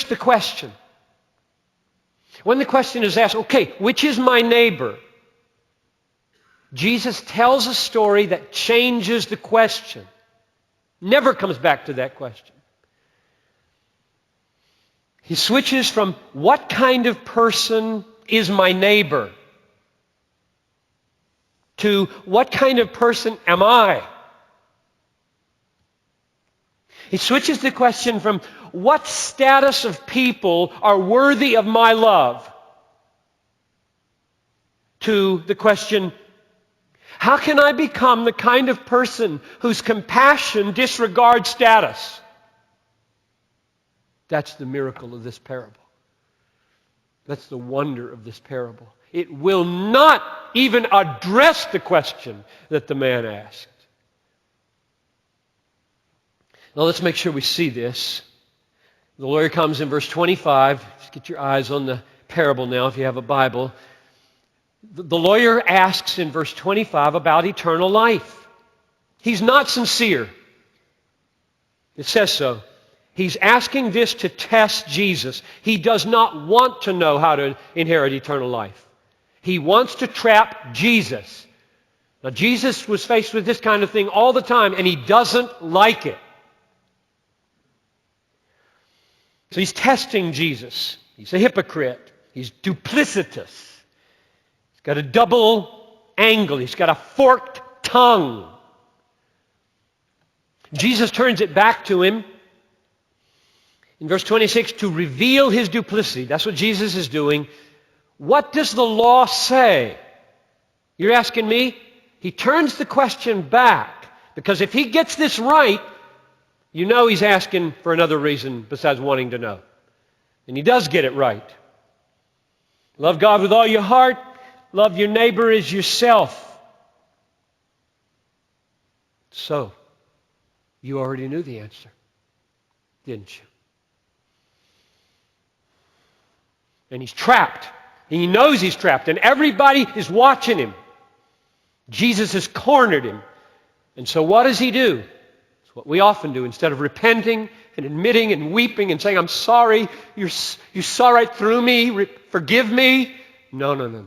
the question. When the question is asked, okay, which is my neighbor? Jesus tells a story that changes the question. Never comes back to that question. He switches from what kind of person is my neighbor to what kind of person am I? He switches the question from what status of people are worthy of my love to the question, how can I become the kind of person whose compassion disregards status? That's the miracle of this parable. That's the wonder of this parable. It will not even address the question that the man asked. Now let's make sure we see this. The lawyer comes in verse 25. Just get your eyes on the parable now if you have a Bible. The lawyer asks in verse 25 about eternal life. He's not sincere. It says so. He's asking this to test Jesus. He does not want to know how to inherit eternal life. He wants to trap Jesus. Now, Jesus was faced with this kind of thing all the time, and he doesn't like it. So he's testing Jesus. He's a hypocrite. He's duplicitous. He's got a double angle. He's got a forked tongue. Jesus turns it back to him in verse 26 to reveal his duplicity. That's what Jesus is doing. What does the law say? You're asking me? He turns the question back, because if he gets this right, you know he's asking for another reason besides wanting to know. And he does get it right. Love God with all your heart. Love your neighbor as yourself. So, you already knew the answer, didn't you? And he's trapped. And he knows he's trapped. And everybody is watching him. Jesus has cornered him. And so what does he do? It's what we often do. Instead of repenting and admitting and weeping and saying, I'm sorry, you saw right through me, forgive me. No.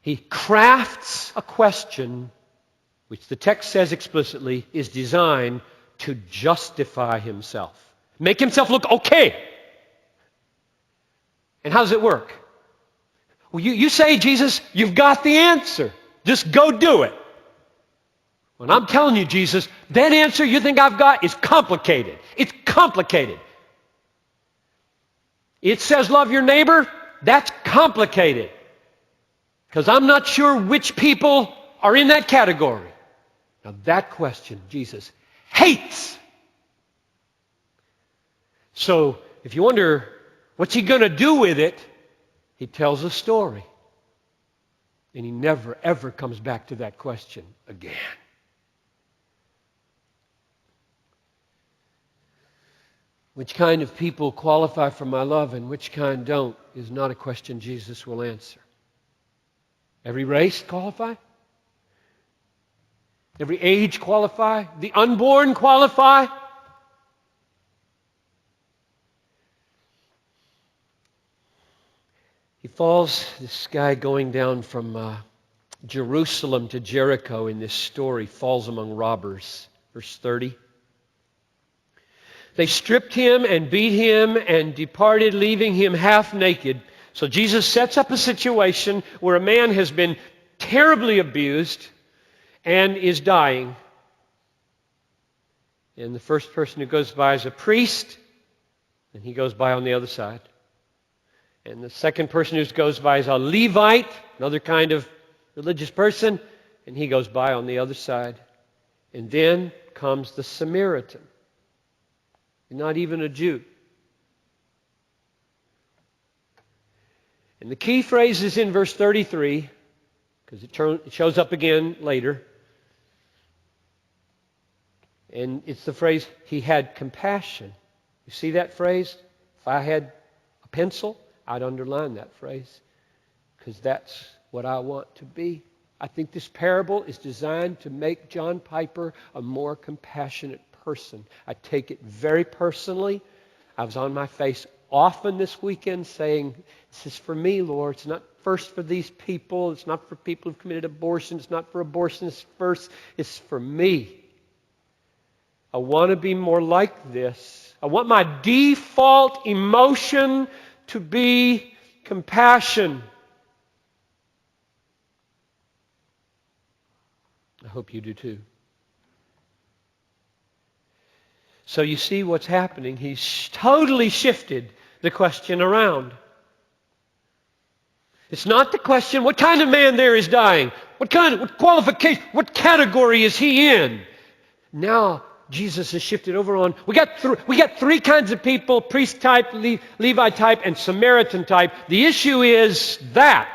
He crafts a question which the text says explicitly is designed to justify himself. Make himself look okay. And how does it work? Well, you say, Jesus, you've got the answer. Just go do it. When I'm telling you, Jesus, that answer you think I've got is complicated. It's complicated. It says love your neighbor. That's complicated. Because I'm not sure which people are in that category. Now that question, Jesus hates. So if you wonder, what's he going to do with it? He tells a story. And he never, ever comes back to that question again. Which kind of people qualify for my love and which kind don't is not a question Jesus will answer. Every race qualify? Every age qualify? The unborn qualify? He falls, this guy going down from Jerusalem to Jericho in this story, falls among robbers. Verse 30. They stripped him and beat him and departed, leaving him half naked. So Jesus sets up a situation where a man has been terribly abused and is dying. And the first person who goes by is a priest, and he goes by on the other side. And the second person who goes by is a Levite, another kind of religious person, and he goes by on the other side. And then comes the Samaritan. Not even a Jew. And the key phrase is in verse 33, because it shows up again later. And it's the phrase, he had compassion. You see that phrase? If I had a pencil, I'd underline that phrase, because that's what I want to be. I think this parable is designed to make John Piper a more compassionate person. I take it very personally. I was on my face often this weekend saying, this is for me, Lord. It's not first for these people. It's not for people who've committed abortion. It's not for abortionists first. It's for me. I want to be more like this. I want my default emotion to be compassion. I hope you do too. So you see what's happening. He's totally shifted the question around. It's not the question, what kind of man there is dying? What qualification, what category is he in? Now Jesus has shifted over on, we got three kinds of people, priest type, Levi type, and Samaritan type. The issue is that.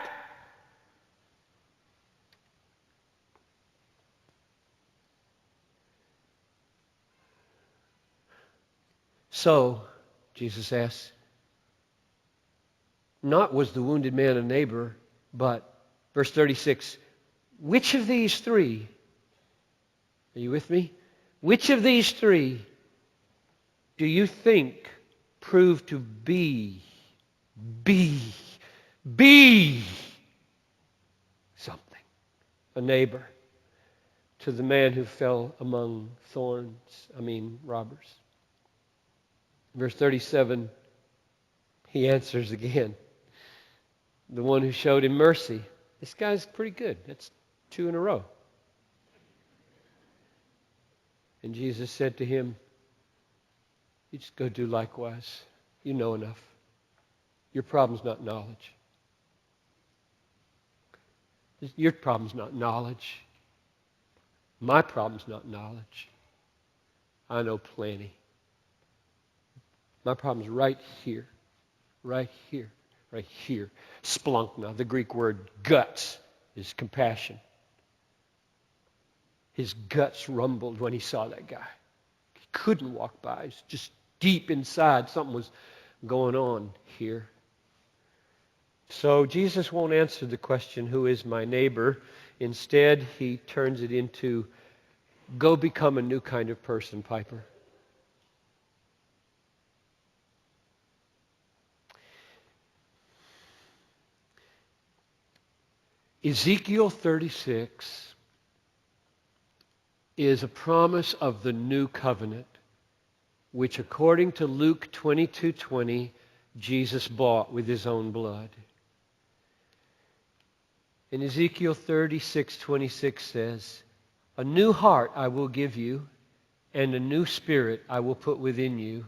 So, Jesus asks, not was the wounded man a neighbor, but, verse 36, which of these three, are you with me? Which of these three do you think proved to be something, a neighbor to the man who fell among robbers? Verse 37, he answers again. The one who showed him mercy. This guy's pretty good. That's 2 in a row. And Jesus said to him, you just go do likewise. You know enough. Your problem's not knowledge. Your problem's not knowledge. My problem's not knowledge. I know plenty. My problem's right here. Right here. Right here. Splunkna, the Greek word guts, is compassion. His guts rumbled when he saw that guy. He couldn't walk by. It's just deep inside. Something was going on here. So Jesus won't answer the question, who is my neighbor? Instead, he turns it into, go become a new kind of person, Piper. Ezekiel 36 is a promise of the new covenant, which according to Luke 22:20, Jesus bought with his own blood. And Ezekiel 36:26 says, a new heart I will give you, and a new spirit I will put within you.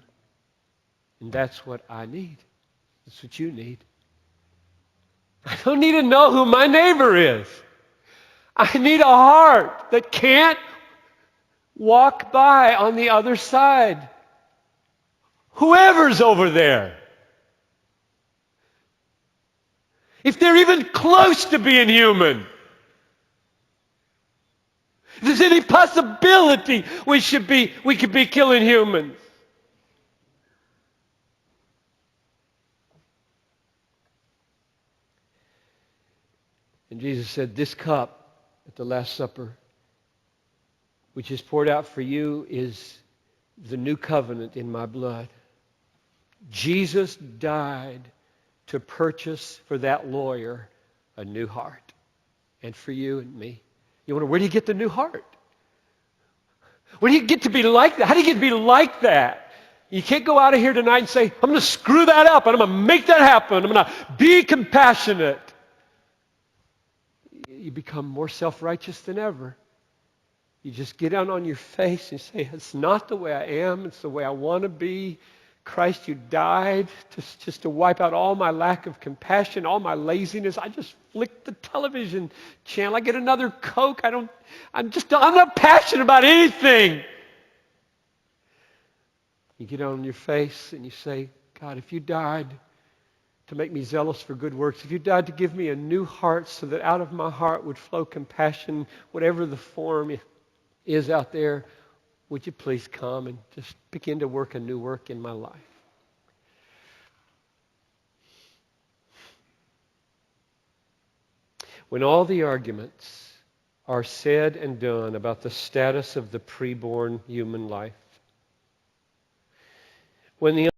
And that's what I need. That's what you need. I don't need to know who my neighbor is. I need a heart that can't walk by on the other side. Whoever's over there. If they're even close to being human. If there's any possibility we could be killing humans. And Jesus said, this cup at the Last Supper, which is poured out for you, is the new covenant in my blood. Jesus died to purchase for that lawyer a new heart. And for you and me. You wonder, where do you get the new heart? Where do you get to be like that? How do you get to be like that? You can't go out of here tonight and say, I'm going to screw that up and I'm going to make that happen. I'm going to be compassionate. You become more self-righteous than ever. You just get down on your face and say, it's not the way I am, it's the way I want to be. Christ, you died just to wipe out all my lack of compassion, all my laziness. I just flick the television channel. I get another Coke. I'm not passionate about anything. You get on your face and you say, God, if you died to make me zealous for good works, if you died to give me a new heart so that out of my heart would flow compassion, whatever the form is out there, would you please come and just begin to work a new work in my life? When all the arguments are said and done about the status of the preborn human life, when the